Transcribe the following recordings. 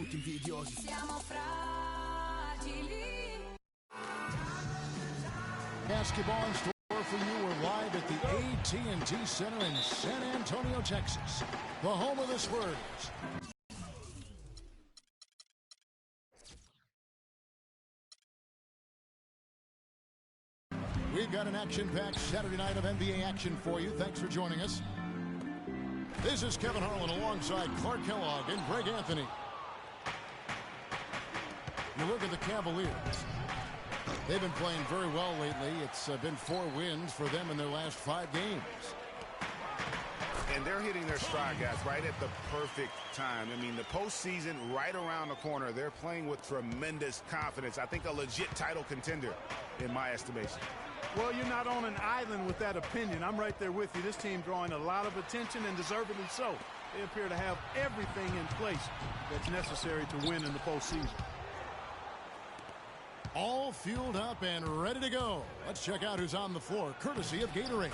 tutti invidiosi. Siamo fragili. Basketball in store for you. We're live at the AT&T Center in San Antonio, Texas, the home of the Spurs. We've got an action-packed Saturday night of NBA action for you. Thanks for joining us. This is Kevin Harlan alongside Clark Kellogg and Greg Anthony. You look at the Cavaliers. They've been playing very well lately. It's been 4 wins for them in their last 5 games. And they're hitting their stride, guys, right at the perfect time. I mean, the postseason right around the corner. They're playing with tremendous confidence. I think a legit title contender in my estimation. Well, you're not on an island with that opinion. I'm right there with you. This team drawing a lot of attention, and deservedly so. They appear to have everything in place that's necessary to win in the postseason. All fueled up and ready to go. Let's check out who's on the floor, courtesy of Gatorade.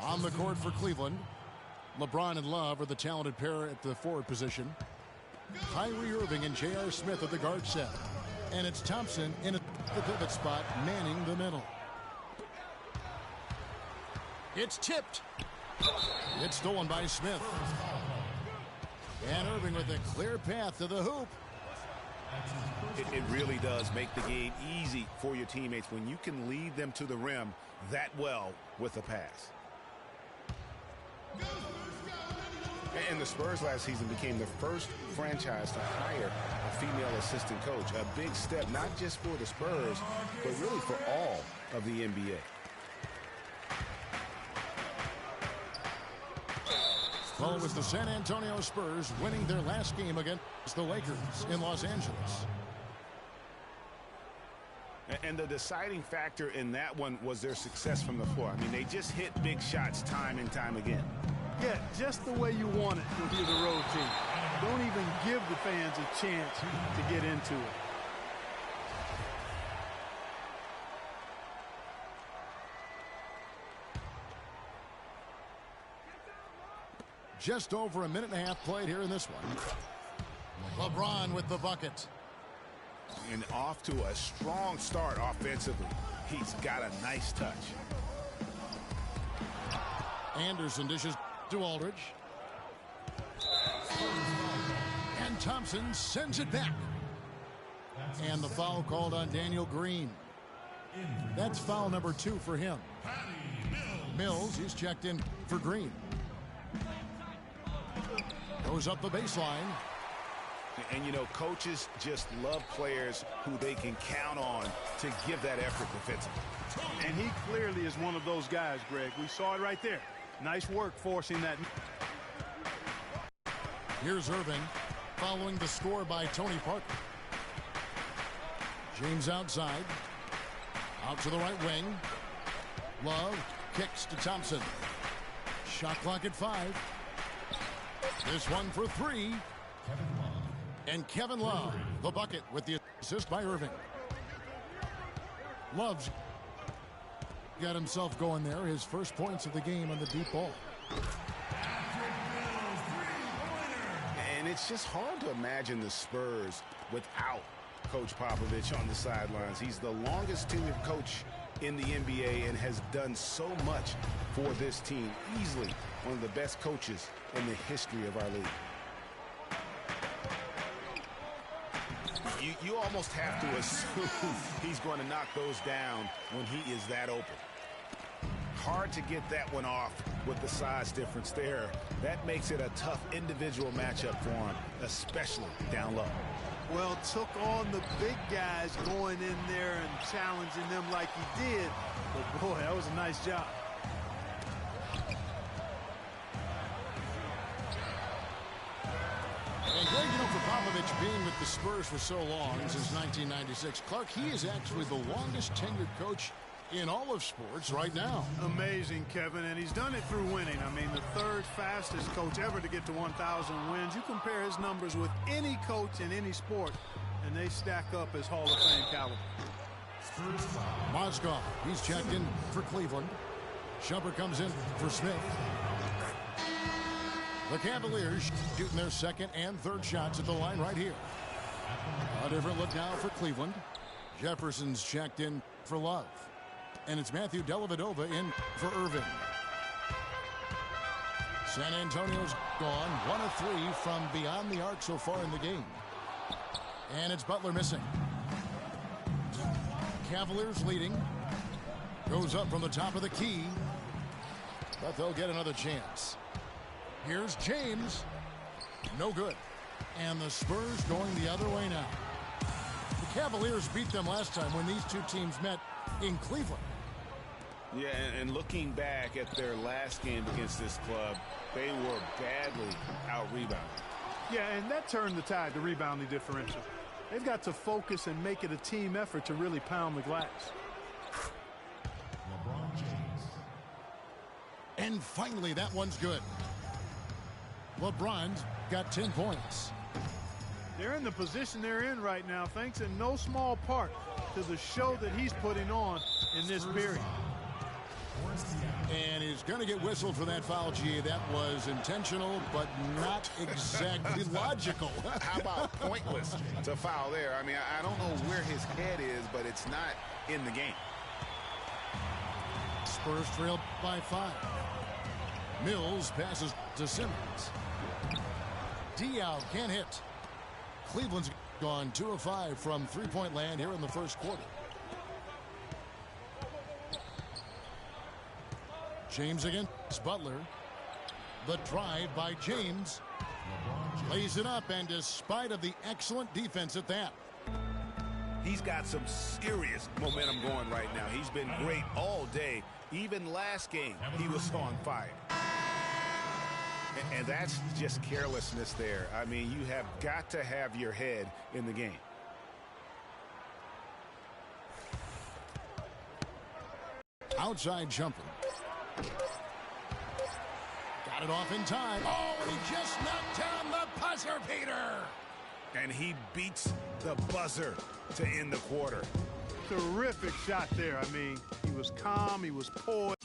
On the court for Cleveland, LeBron and Love are the talented pair at the forward position. Kyrie Irving and J.R. Smith at the guard set. And it's Thompson in the pivot spot, manning the middle. It's tipped. It's stolen by Smith. And Irving with a clear path to the hoop. It really does make the game easy for your teammates when you can lead them to the rim that well with a pass. And the Spurs last season became the first franchise to hire a female assistant coach. A big step, not just for the Spurs, but really for all of the NBA. Well, it was the San Antonio Spurs winning their last game against the Lakers in Los Angeles. And the deciding factor in that one was their success from the floor. I mean, they just hit big shots time and time again. Yeah, just the way you want it when you're the road team. Don't even give the fans a chance to get into it. Just over a minute and a half played here in this one. LeBron with the bucket. And off to a strong start offensively. He's got a nice touch. Anderson dishes to Aldridge. And Thompson sends it back. And the foul called on Daniel Green. That's foul number 2 for him. Mills, he's checked in for Green. Goes up the baseline. And, you know, coaches just love players who they can count on to give that effort defensively. And he clearly is one of those guys, Greg. We saw it right there. Nice work forcing that. Here's Irving following the score by Tony Parker. James outside. Out to the right wing. Love kicks to Thompson. Shot clock at 5. This one for 3. And Kevin Love, the bucket with the assist by Irving. Love's got himself going there. His first points of the game on the deep ball. And it's just hard to imagine the Spurs without Coach Popovich on the sidelines. He's the longest tenured coach in the NBA and has done so much for this team. Easily one of the best coaches in the history of our league. You almost have to assume he's going to knock those down when he is that open. Hard to get that one off with the size difference there. That makes it a tough individual matchup for him, especially down low. Well, took on the big guys going in there and challenging them like he did. But, boy, that was a nice job. And Greg, you know, for Popovich being with the Spurs for so long, since 1996, Clark, he is actually the longest tenured coach in all of sports right now. Amazing, Kevin, and he's done it through winning. I mean, the 3rd fastest coach ever to get to 1,000 wins. You compare his numbers with any coach in any sport, and they stack up as Hall of Fame caliber. Mozgov, he's checked in for Cleveland. Shumpert comes in for Smith. The Cavaliers shooting their second and third shots at the line right here. A different look now for Cleveland. Jefferson's checked in for Love. And it's Matthew Dellavedova in for Irving. San Antonio's gone 1 of 3 from beyond the arc so far in the game. And it's Butler missing. Cavaliers leading. Goes up from the top of the key. But they'll get another chance. Here's James. No good. And the Spurs going the other way now. The Cavaliers beat them last time when these two teams met in Cleveland. Yeah, and looking back at their last game against this club, they were badly out-rebounded. Yeah, and that turned the tide, the rebounding differential. They've got to focus and make it a team effort to really pound the glass. LeBron James. And finally, that one's good. LeBron's got 10 points. They're in the position they're in right now, thanks in no small part to the show that he's putting on in this period. And he's going to get whistled for that foul, G. That was intentional, but not exactly logical. How about pointless to foul there? I mean, I don't know where his head is, but it's not in the game. Spurs trail by 5. Mills passes to Simmons. Diaw can't hit. Cleveland's gone 2 of 5 from three-point land here in the first quarter. James against Butler. The drive by James. Lays it up, and despite of the excellent defense at that. He's got some serious momentum going right now. He's been great all day. Even last game, he was on fire. And that's just carelessness there. I mean, you have got to have your head in the game. Outside jumper. Got it off in time. Oh, and he just knocked down the buzzer beater. And he beats the buzzer to end the quarter. Terrific shot there. I mean, he was calm, he was poised.